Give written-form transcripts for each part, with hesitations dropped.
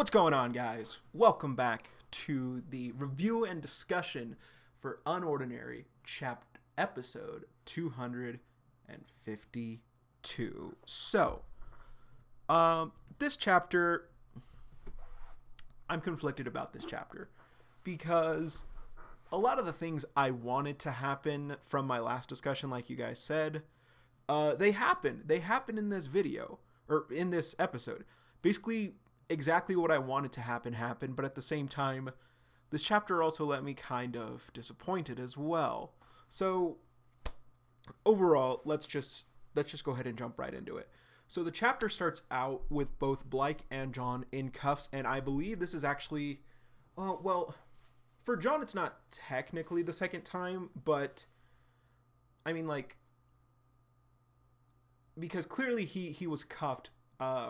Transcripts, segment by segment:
What's going on, guys? Welcome back to the review and discussion for UnOrdinary episode 252. This chapter, I'm conflicted about this chapter because a lot of the things I wanted to happen from my last discussion, like you guys said, they happened. They happened in this video, or in this episode. Basically, exactly what I wanted to happen happened, but at the same time, this chapter also left me kind of disappointed as well. So overall, let's just go ahead and jump right into it. So the chapter starts out with both Blyke and John in cuffs, and I believe this is actually, for John it's not technically the second time, but I mean, like, because clearly he was cuffed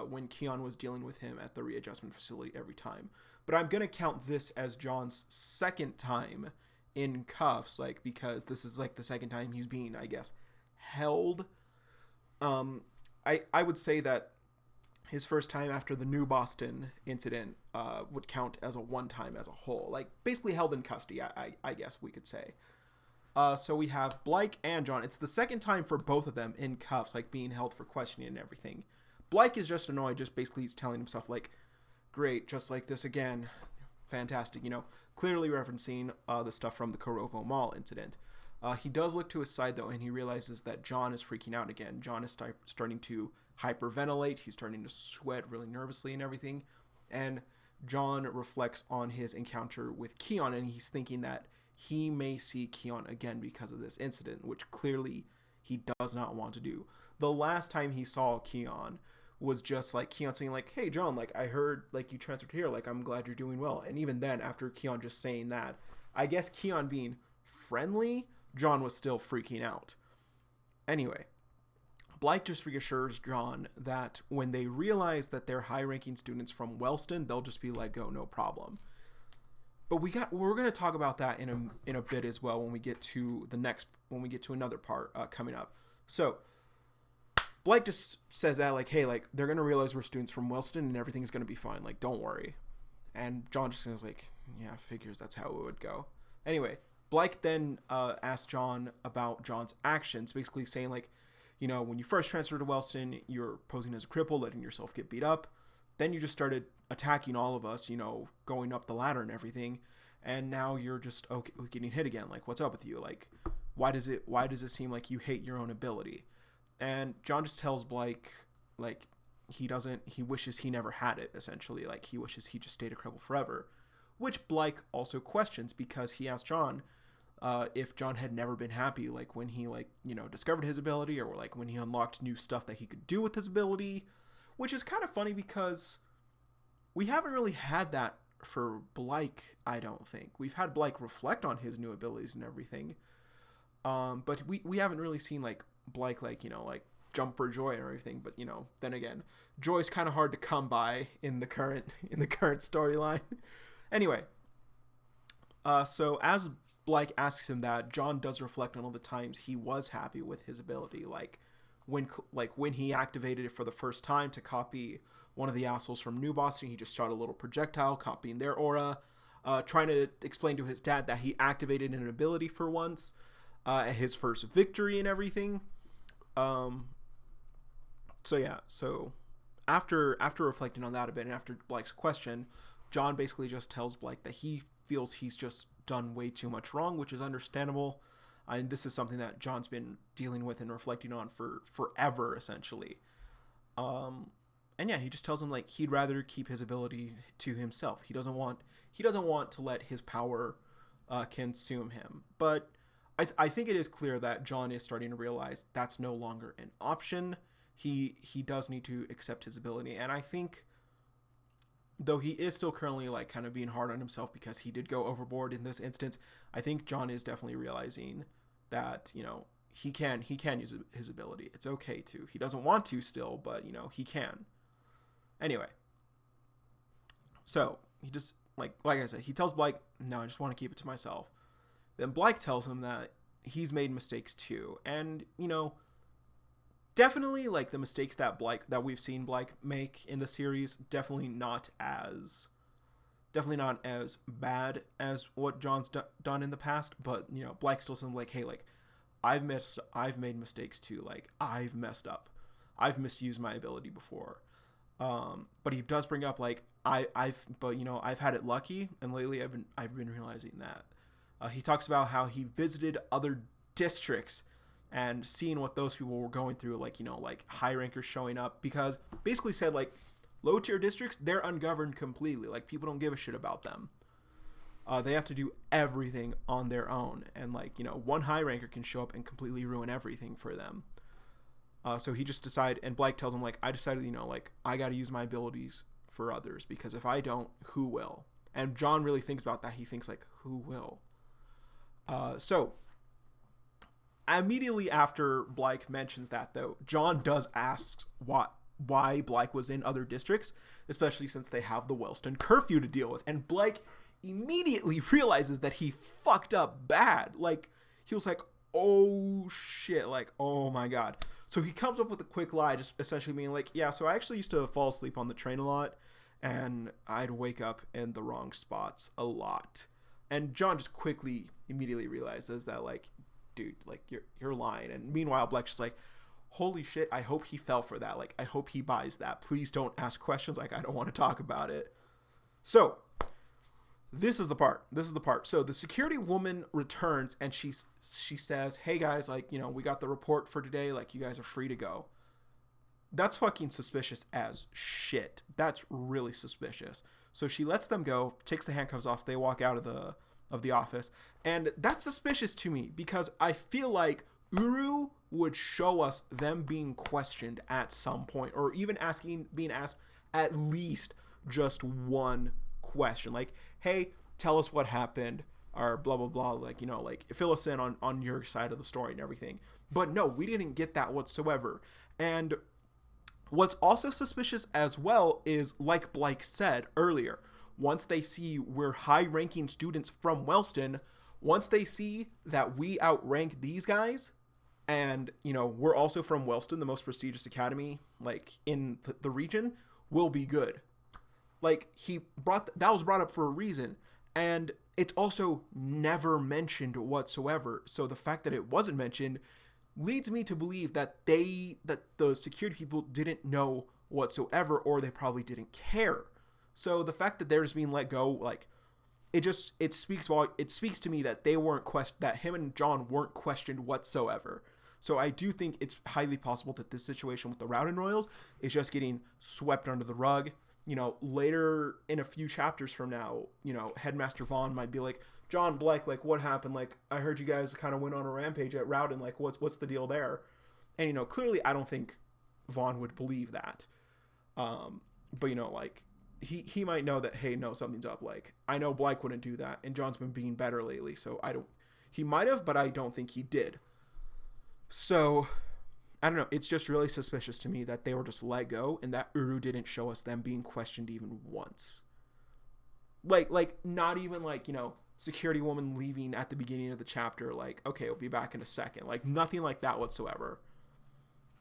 when Keon was dealing with him at the readjustment facility every time. But I'm going to count this as John's second time in cuffs, like, because this is like the second time he's being, I guess, held. I would say that his first time after the New Boston incident would count as a one time as a whole. Like, basically held in custody, I guess we could say. So we have Blyke and John. It's the second time for both of them in cuffs, like being held for questioning and everything. Blyke is just annoyed, just basically he's telling himself, like, great, just like this again. Fantastic, clearly referencing the stuff from the Corovo Mall incident. He does look to his side, though, and he realizes that John is freaking out again. John is starting to hyperventilate. He's starting to sweat really nervously and everything. And John reflects on his encounter with Keon, and he's thinking that he may see Keon again because of this incident, which clearly he does not want to do. The last time he saw Keon was just like Keon saying, like, hey John, like, I heard like you transferred here, like, I'm glad you're doing well. And even then, after Keon just saying that, I guess Keon being friendly, John was still freaking out. Anyway, Blyke just reassures John that when they realize that they're high-ranking students from Wellston, they'll just be let go, no problem. But we're going to talk about that in a bit as well when we get to another part coming up. So Blyke just says that, like, hey, like, they're going to realize we're students from Wellston and everything's going to be fine. Like, don't worry. And John just says, like, yeah, figures that's how it would go. Anyway, Blyke then asks John about John's actions, basically saying, like, when you first transferred to Wellston, you're posing as a cripple, letting yourself get beat up. Then you just started attacking all of us, going up the ladder and everything. And now you're just okay with getting hit again. Like, what's up with you? Like, why does it seem like you hate your own ability? And John just tells Blyke, like, he wishes he never had it, essentially. Like, he wishes he just stayed a cripple forever. Which Blyke also questions, because he asked John if John had never been happy, like, when he, like, discovered his ability, or, like, when he unlocked new stuff that he could do with his ability. Which is kind of funny, because we haven't really had that for Blyke, I don't think. We've had Blyke reflect on his new abilities and everything. But we haven't really seen, like, Blyke, like, like, jump for joy and everything. But, then again, joy's kind of hard to come by in the current storyline. Anyway, so as Blyke asks him that, John does reflect on all the times he was happy with his ability, like when he activated it for the first time to copy one of the assholes from New Boston. He just shot a little projectile, copying their aura, trying to explain to his dad that he activated an ability for once, at his first victory and everything. So after reflecting on that a bit, and after Blyke's question, John basically just tells Blyke that he feels he's just done way too much wrong, which is understandable. And this is something that John's been dealing with and reflecting on for forever, essentially. And yeah, he just tells him, like, he'd rather keep his ability to himself. He doesn't want to let his power consume him. But I think it is clear that John is starting to realize that's no longer an option. He does need to accept his ability. And I think, though he is still currently, like, kind of being hard on himself because he did go overboard in this instance, I think John is definitely realizing that, he can use his ability. It's okay to. He doesn't want to still, but, he can. Anyway. So, he just, like I said, he tells Blyke, no, I just want to keep it to myself. Then Blyke tells him that he's made mistakes too. And, definitely like the mistakes that we've seen Blyke make in the series, definitely not as bad as what John's done in the past. But you know, Blyke still says like, hey, like I've made mistakes too. Like I've messed up. I've misused my ability before. But he does bring up like I've had it lucky, and lately I've been realizing that. He talks about how he visited other districts and seeing what those people were going through, like, you know, like high rankers showing up, because basically said like low tier districts, they're ungoverned completely. Like people don't give a shit about them. They have to do everything on their own, and like, you know, one high ranker can show up and completely ruin everything for them. So he just decided, and Blyke tells him like, I decided, you know, like I got to use my abilities for others, because if I don't, who will? And John really thinks about that. He thinks like, who will? So immediately after Blyke mentions that, though, John does ask why Blyke was in other districts, especially since they have the Wellston curfew to deal with. And Blyke immediately realizes that he fucked up bad. Like, he was like, oh shit, like, oh my god. So he comes up with a quick lie, just essentially being like, yeah, so I actually used to fall asleep on the train a lot, and I'd wake up in the wrong spots a lot. And John just immediately realizes that, like, dude, like, you're lying. And meanwhile, Blyke's just like, holy shit, I hope he fell for that. Like, I hope he buys that. Please don't ask questions. Like, I don't want to talk about it. So this is the part. So the security woman returns, and she says, hey guys, like, you know, we got the report for today. Like, you guys are free to go. That's fucking suspicious as shit. That's really suspicious. So she lets them go, takes the handcuffs off. They walk out of the office. And that's suspicious to me, because I feel like Uru would show us them being questioned at some point, or even being asked at least just one question. Like, hey, tell us what happened, or blah, blah, blah. Like, you know, like, fill us in on your side of the story and everything. But no, we didn't get that whatsoever. And what's also suspicious as well is, like Blyke said earlier, once they see we're high-ranking students from Wellston, once they see that we outrank these guys, and, you know, we're also from Wellston, the most prestigious academy, like, in the region, we'll be good. Like, that was brought up for a reason, and it's also never mentioned whatsoever. So the fact that it wasn't mentioned leads me to believe that the security people didn't know whatsoever, or they probably didn't care. So the fact that they're just being let go, like, it speaks to me that that him and John weren't questioned whatsoever. So I do think it's highly possible that this situation with the Rowden Royals is just getting swept under the rug. You know, later in a few chapters from now, you know, Headmaster Vaughn might be like, John, Blyke, like, what happened? Like, I heard you guys kind of went on a rampage at Rowden. Like, what's the deal there? And, you know, clearly I don't think Vaughn would believe that. But, you know, like, he might know that, hey, no, something's up. Like, I know Blyke wouldn't do that, and John's been being better lately, so he might have, but I don't think he did. So, I don't know, it's just really suspicious to me that they were just let go, and that Uru didn't show us them being questioned even once. Like, not even, like, you know, security woman leaving at the beginning of the chapter, like, okay, we'll be back in a second. Like, nothing like that whatsoever.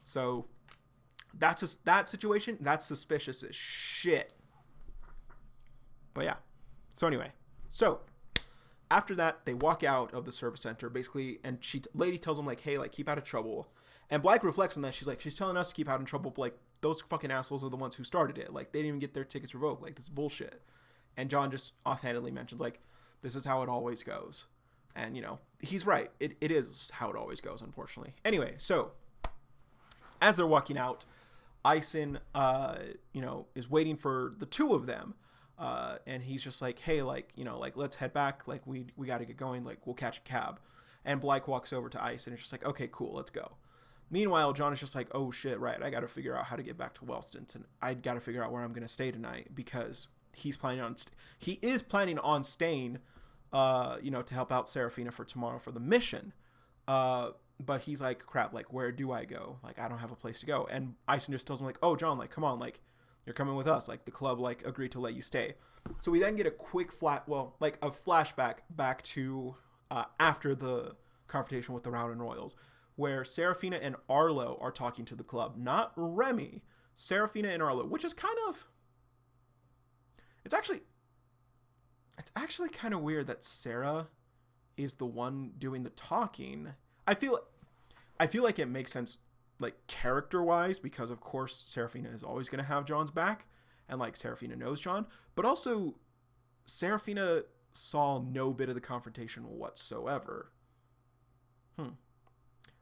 So, that situation, that's suspicious as shit. But yeah. So anyway. So, after that, they walk out of the service center, basically, and lady tells them, like, hey, like, keep out of trouble. And Blyke reflects on that. She's like, she's telling us to keep out of trouble, but, like, those fucking assholes are the ones who started it. Like, they didn't even get their tickets revoked. Like, this is bullshit. And John just offhandedly mentions, like, this is how it always goes. And, you know, he's right. It is how it always goes, unfortunately. Anyway, so, as they're walking out, Ison, you know, is waiting for the two of them. And he's just like, hey, like, you know, like, let's head back. Like, we got to get going. Like, we'll catch a cab. And Blyke walks over to Ison and is just like, okay, cool, let's go. Meanwhile, John is just like, oh shit, right, I got to figure out how to get back to Wellston. And I got to figure out where I'm going to stay tonight, because he is planning on staying, you know, to help out Seraphina for tomorrow for the mission. But he's like, crap, like, where do I go? Like, I don't have a place to go. And Ison just tells him, like, oh, John, like, come on, like, you're coming with us. Like, the club, like, agreed to let you stay. So we then get a quick flashback back to after the confrontation with the Rowden Royals, where Serafina and Arlo are talking to the club, not Remy. Serafina and Arlo, which is kind of, it's actually kind of weird that Sarah is the one doing the talking. I feel like it makes sense, like, character-wise, because of course Serafina is always going to have John's back, and like Serafina knows John, but also Serafina saw no bit of the confrontation whatsoever.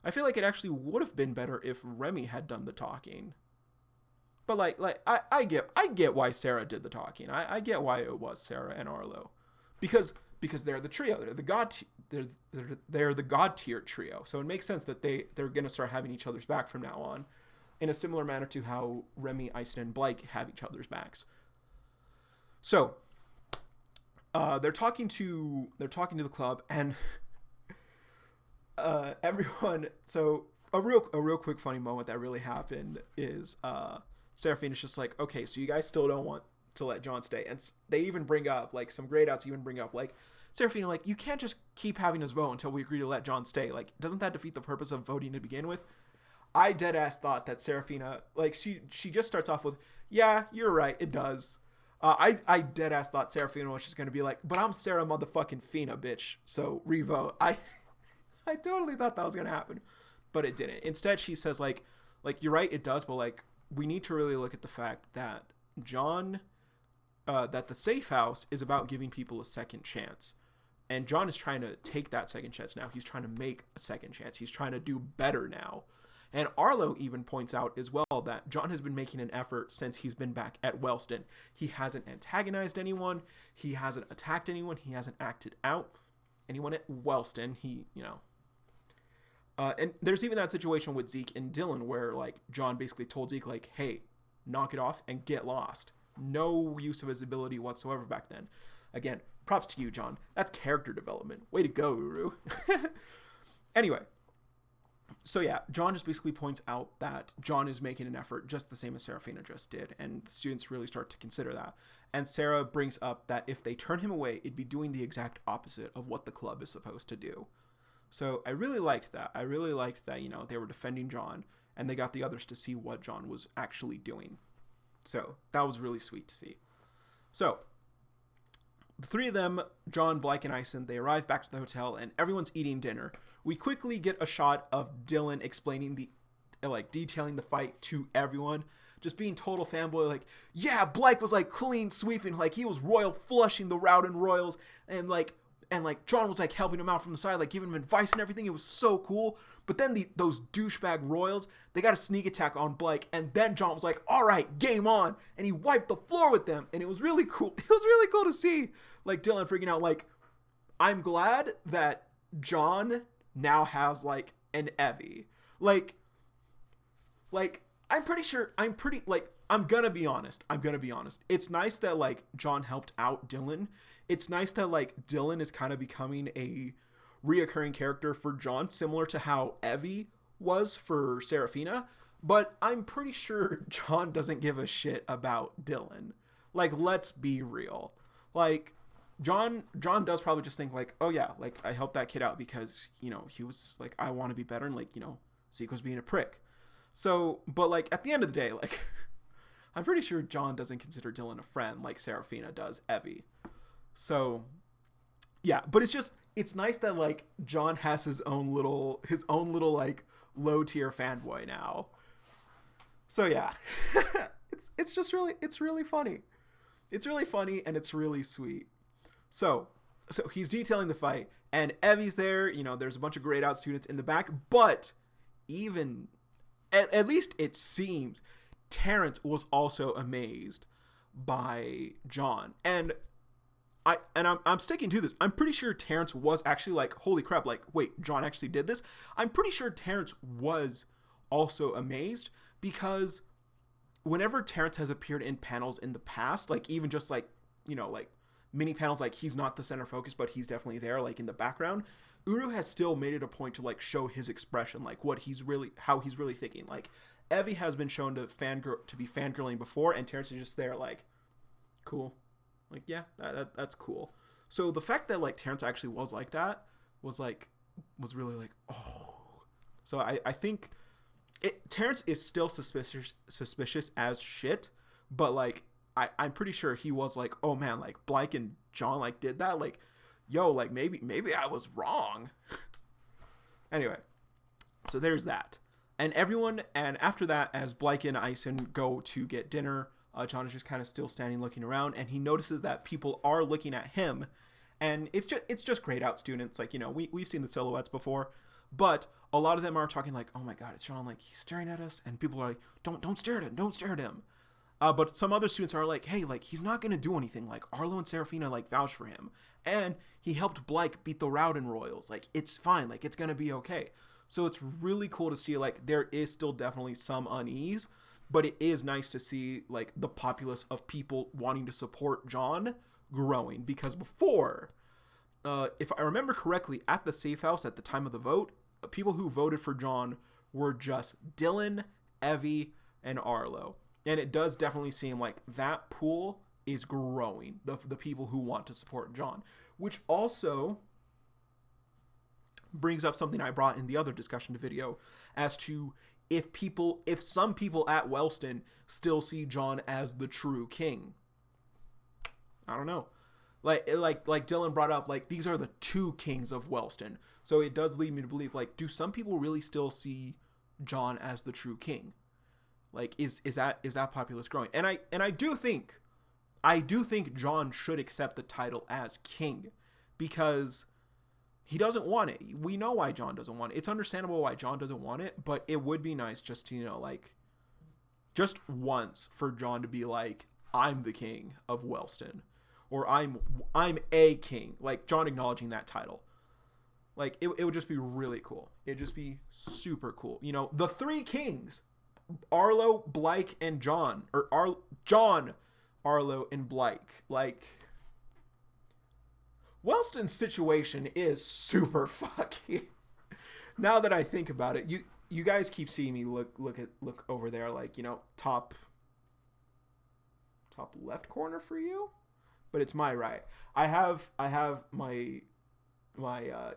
I feel like it actually would have been better if Remy had done the talking. But like I get why Sarah did the talking. I get why it was Sarah and Arlo, because they're the trio. They're the god tier trio. So it makes sense that they're gonna start having each other's back from now on, in a similar manner to how Remy, Eisen, and Blyke have each other's backs. So they're talking to the club, and everyone. So a real quick funny moment that really happened is Serafina's just like, okay, so you guys still don't want to let John stay, and they even bring up, like, some grayed outs even bring up, like, Serafina, like, you can't just keep having us vote until we agree to let John stay. Like, doesn't that defeat the purpose of voting to begin with? I deadass thought that Serafina, like, she just starts off with, yeah, you're right, it does. I deadass thought Serafina was just gonna be like, but I'm Sarah motherfucking Fina, bitch, so revote. I totally thought that was gonna happen, but it didn't. Instead, she says, like, you're right, it does, but, like, we need to really look at the fact that John, that the safe house is about giving people a second chance. And John is trying to take that second chance now. He's trying to make a second chance. He's trying to do better now. And Arlo even points out as well that John has been making an effort since he's been back at Wellston. He hasn't antagonized anyone. He hasn't attacked anyone. He hasn't acted out anyone at Wellston. And there's even that situation with Zeke and Dylan where, like, John basically told Zeke, like, hey, knock it off and get lost. No use of his ability whatsoever back then. Again, props to you, John. That's character development. Way to go, Uru. Anyway, so yeah, John just basically points out that John is making an effort just the same as Serafina just did, and the students really start to consider that. And Sarah brings up that if they turn him away, it'd be doing the exact opposite of what the club is supposed to do. So I really liked that. I really liked that, you know, they were defending John, and they got the others to see what John was actually doing. So that was really sweet to see. So the three of them, John, Blyke, and Eisen, they arrive back to the hotel, and everyone's eating dinner. We quickly get a shot of Dylan explaining detailing the fight to everyone, just being total fanboy, like, yeah, Blyke was, like, clean sweeping, like, he was royal flushing the Rowden Royals, and John was, like, helping him out from the side, like, giving him advice and everything. It was so cool. But then those douchebag Royals, they got a sneak attack on Blyke, and then John was like, all right, game on, and he wiped the floor with them, and it was really cool. It was really cool to see, like, Dylan freaking out, like, I'm glad that John now has, like, an Evie. Like, I'm gonna be honest. It's nice that, like, John helped out Dylan. It's nice that, like, Dylan is kind of becoming a reoccurring character for John, similar to how Evie was for Serafina. But I'm pretty sure John doesn't give a shit about Dylan. Like, let's be real. Like, John does probably just think, like, oh yeah, like, I helped that kid out because, you know, he was like, I want to be better, and, like, you know, Zeke was being a prick. So, but, like, at the end of the day, like, I'm pretty sure John doesn't consider Dylan a friend like Serafina does Evie. So, yeah, but it's nice that, like, John has his own little like, low tier fanboy now. So yeah, it's really funny. It's really funny, and it's really sweet. So he's detailing the fight, and Evie's there. You know, there's a bunch of grayed out students in the back, but even at least it seems Terrence was also amazed by John, and I'm sticking to this. I'm pretty sure Terrence was actually like, holy crap, like, wait, John actually did this? I'm pretty sure Terrence was also amazed, because whenever Terrence has appeared in panels in the past, like, even just, like, you know, like, mini panels, like, he's not the center focus, but he's definitely there, like, in the background, Uru has still made it a point to, like, show his expression, like, how he's really thinking. Like, Evie has been shown to be fangirling before, and Terrence is just there, like, cool. Like, yeah, that's cool. So the fact that, like, Terrence actually was like that was really, like, oh. So I think Terrence is still suspicious as shit, but like I'm pretty sure he was like, oh man, like Blyke and John like did that, like, yo, like maybe I was wrong. Anyway, so there's that. And after that, as Blyke and Ison go to get dinner, John is just kind of still standing looking around, and he notices that people are looking at him, and it's just grayed out students. Like, you know, we've seen the silhouettes before, but a lot of them are talking like, oh my god, it's John, like he's staring at us, and people are like, don't stare at him. But some other students are like, hey, like he's not gonna do anything. Like Arlo and Serafina like vouch for him, and he helped Blyke beat the Rowden Royals. Like it's fine. Like it's gonna be okay. So it's really cool to see like there is still definitely some unease, but it is nice to see like the populace of people wanting to support John growing, because before, if I remember correctly, at the safe house at the time of the vote, people who voted for John were just Dylan, Evie, and Arlo. And it does definitely seem like that pool is growing, the people who want to support John, which also brings up something I brought in the other discussion video as to if some people at Wellston still see John as the true king. I don't know. Like Dylan brought up, like these are the two kings of Wellston. So it does lead me to believe, like, do some people really still see John as the true king? Like, is that populace growing? And I do think John should accept the title as king, because he doesn't want it. We know why John doesn't want it. It's understandable why John doesn't want it, but it would be nice just to, you know, like, just once for John to be like, I'm the king of Wellston, or I'm a king. Like, John acknowledging that title. Like, it would just be really cool. It'd just be super cool. You know, the three kings, Arlo, Blyke, and John, or John, Arlo, and Blyke. Like, Wellston's situation is super fucky. Now that I think about it, you guys keep seeing me look over there, like, you know, top left corner for you, but it's my right. I have my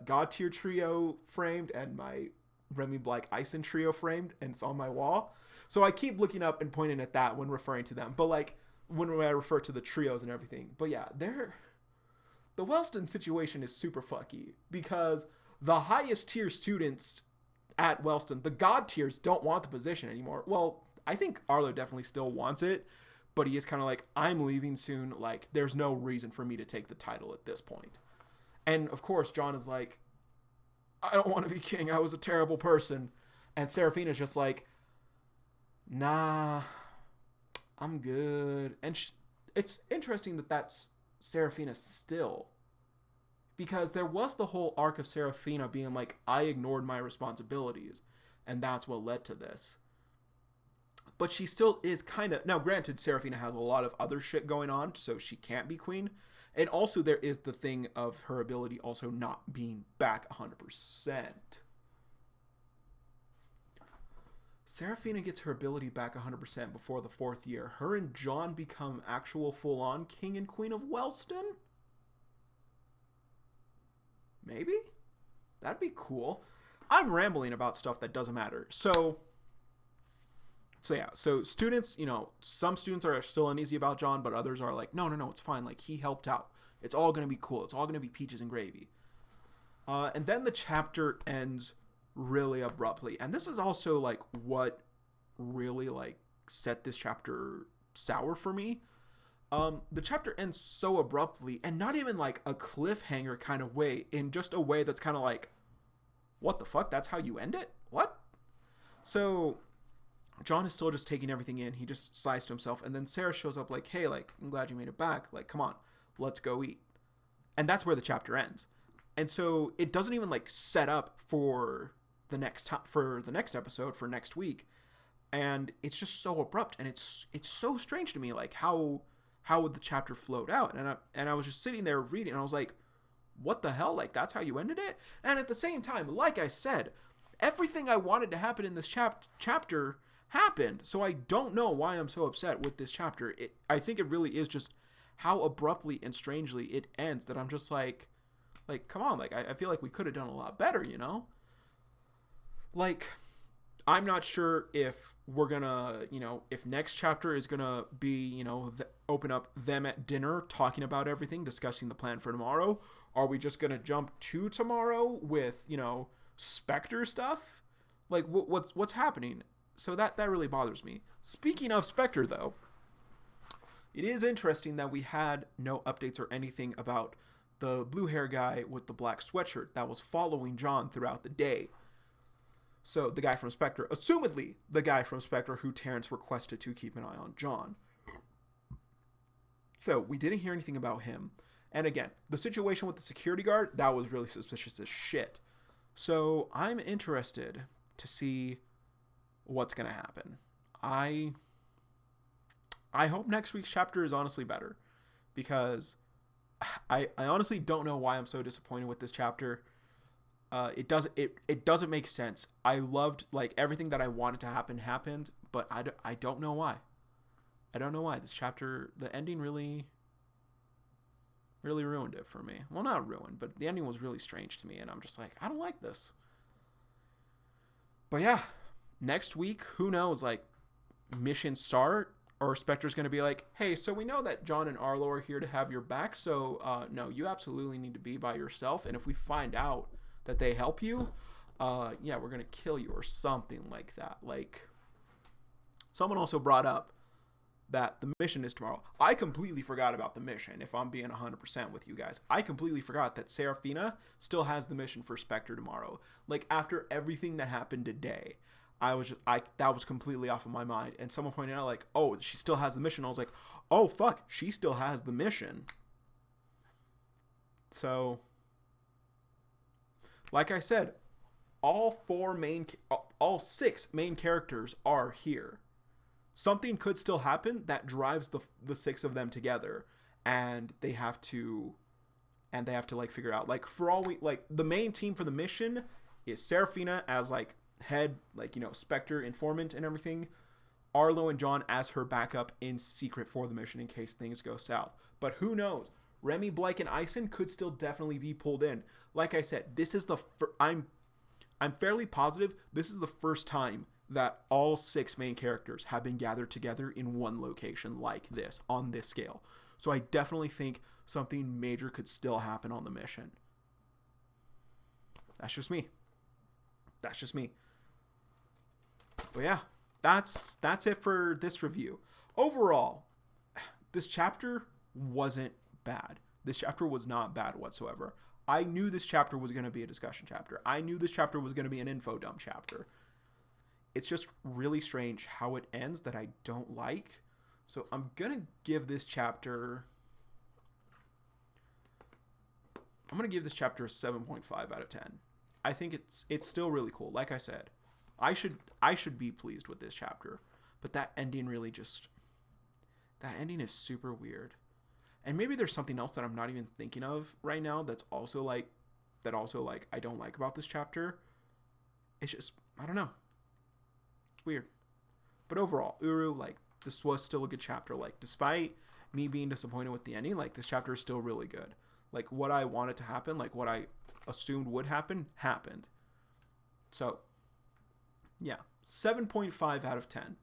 God tier trio framed and my Remy Blyke Ison trio framed, and it's on my wall. So I keep looking up and pointing at that when referring to them. But like when I refer to the trios and everything. But yeah, the Wellston situation is super fucky, because the highest tier students at Wellston, the God tiers, don't want the position anymore. Well, I think Arlo definitely still wants it, but he is kind of like, I'm leaving soon. Like, there's no reason for me to take the title at this point. And of course, John is like, I don't want to be king. I was a terrible person. And Serafina's just like, nah, I'm good. And it's interesting that that's Serafina still, because there was the whole arc of Serafina being like, I ignored my responsibilities, and that's what led to this. But she still is kind of, now granted, Serafina has a lot of other shit going on, so she can't be queen. And also there is the thing of her ability also not being back 100%. Serafina gets her ability back 100% before the 4th year. Her and John become actual full-on king and queen of Wellston? Maybe? That'd be cool. I'm rambling about stuff that doesn't matter. So yeah, so students, you know, some students are still uneasy about John, but others are like, no, it's fine. Like, he helped out. It's all going to be cool. It's all going to be peaches and gravy. And then the chapter ends really abruptly. And this is also, like, what really, like, set this chapter sour for me. The chapter ends so abruptly, and not even, like, a cliffhanger kind of way, in just a way that's kind of like, what the fuck? That's how you end it? What? So John is still just taking everything in. He just sighs to himself. And then Sarah shows up like, hey, like, I'm glad you made it back. Like, come on, let's go eat. And that's where the chapter ends. And so it doesn't even like set up for the next episode for next week. And it's just so abrupt. And it's so strange to me, like how would the chapter float out? And I was just sitting there reading, and I was like, what the hell? Like, that's how you ended it? And at the same time, like I said, everything I wanted to happen in this chapter happened. So I don't know why I'm so upset with this chapter. I think it really is just how abruptly and strangely it ends that I'm just like, come on, like, I feel like we could have done a lot better, you know? like, I'm not sure if we're gonna, if next chapter is gonna be, open up them at dinner, talking about everything, discussing the plan for tomorrow. Are we just gonna jump to tomorrow with, Spectre stuff? Like, what's happening? So that really bothers me. Speaking of Spectre, though, it is interesting that we had no updates or anything about the blue hair guy with the black sweatshirt that was following John throughout the day. So the guy from Spectre, assumedly the guy from Spectre who Terrence requested to keep an eye on John. So we didn't hear anything about him. And again, the situation with the security guard, that was really suspicious as shit. So I'm interested to see what's going to happen. I hope next week's chapter is honestly better, because I honestly don't know why I'm so disappointed with this chapter. It doesn't make sense. I loved, like, everything that I wanted to happen happened, but I don't know why. I don't know why this chapter, the ending really ruined it for me. Well, not ruined, but the ending was really strange to me, and I'm just like, I don't like this. But yeah, next week, who knows, like, mission start, or Spectre's going to be like, hey, so we know that John and Arlo are here to have your back, so no, you absolutely need to be by yourself, and if we find out that they help you, yeah, we're going to kill you, or something like that. Like, someone also brought up that the mission is tomorrow. I completely forgot about the mission, if I'm being 100% with you guys. I completely forgot that Serafina still has the mission for Spectre tomorrow. Like, after everything that happened today, that was completely off of my mind. And someone pointed out, like, oh, she still has the mission. I was like, oh, fuck, she still has the mission. So, like I said, all 6 main characters are here. Something could still happen that drives the 6 of them together, and they have to like figure out, like, for all we, like, the main team for the mission is Serafina as, like, head, like, Spectre informant and everything, Arlo and John as her backup in secret for the mission in case things go south. But who knows? Remy, Blyke, and Ison could still definitely be pulled in. Like I said, this is I'm fairly positive this is the first time that all 6 main characters have been gathered together in one location like this, on this scale. So I definitely think something major could still happen on the mission. That's just me. But yeah, that's it for this review. Overall, this chapter wasn't bad. This chapter was not bad whatsoever. I knew this chapter was going to be a discussion chapter. I knew this chapter was going to be an info dump chapter. It's just really strange how it ends that I don't like. So I'm going to give this chapter... I'm going to give this chapter a 7.5 out of 10. I think it's still really cool. Like I said, I should be pleased with this chapter. But that ending really just... That ending is super weird. And maybe there's something else that I'm not even thinking of right now that's also like I don't like about this chapter. It's just, I don't know. It's weird. But overall, Uru, like, this was still a good chapter. Like, despite me being disappointed with the ending, like, this chapter is still really good. Like, what I wanted to happen, like, what I assumed would happen, happened. So, yeah. 7.5 out of 10.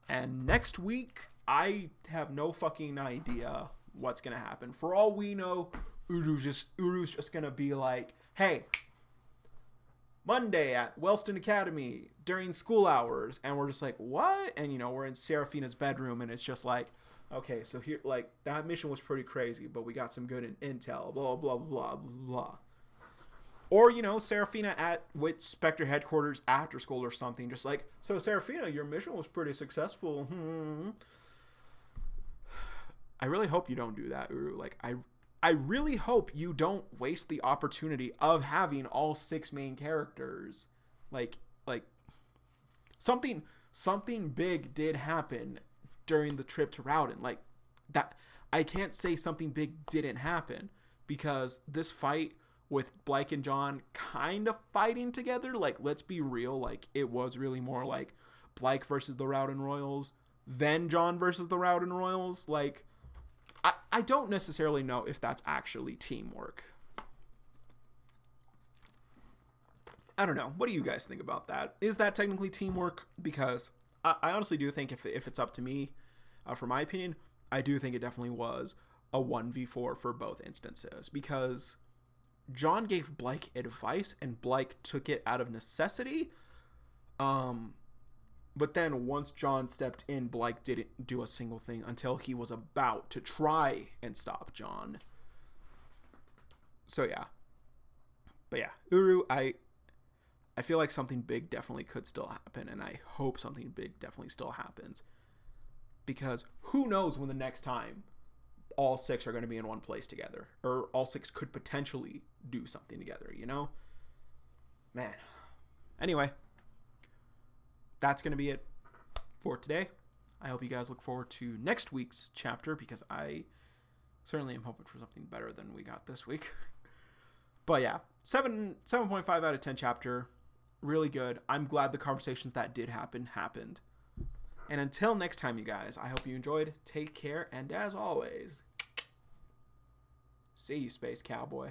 And next week, I have no fucking idea what's going to happen. For all we know, Uru's just going to be like, hey, Monday at Wellston Academy during school hours. And we're just like, what? And, we're in Serafina's bedroom, and it's just like, okay, so here, like, that mission was pretty crazy, but we got some good intel, blah, blah, blah, blah, blah. Or, Serafina with Spectre headquarters after school or something, just like, so Serafina, your mission was pretty successful. I really hope you don't do that, Uru. Like, I really hope you don't waste the opportunity of having all 6 main characters. Like something big did happen during the trip to Rowden. Like, that, I can't say something big didn't happen, because this fight with Blyke and John kind of fighting together, like, let's be real, like, it was really more like Blyke versus the Rowden Royals, then John versus the Rowden Royals. Like, I don't necessarily know if that's actually teamwork. I don't know. What do you guys think about that? Is that technically teamwork? Because I honestly do think if it's up to me, for my opinion, I do think it definitely was a 1v4 for both instances. Because John gave Blyke advice and Blyke took it out of necessity. But then once John stepped in, Blyke didn't do a single thing until he was about to try and stop John. So yeah. But yeah, Uru, I feel like something big definitely could still happen, and I hope something big definitely still happens. Because who knows when the next time all 6 are going to be in one place together, or all 6 could potentially do something together, you know? Man. Anyway, that's going to be it for today. I hope you guys look forward to next week's chapter, because I certainly am hoping for something better than we got this week. But yeah, 7.5 out of 10 chapter. Really good. I'm glad the conversations that did happen happened. And until next time, you guys, I hope you enjoyed. Take care, and as always, see you, Space Cowboy.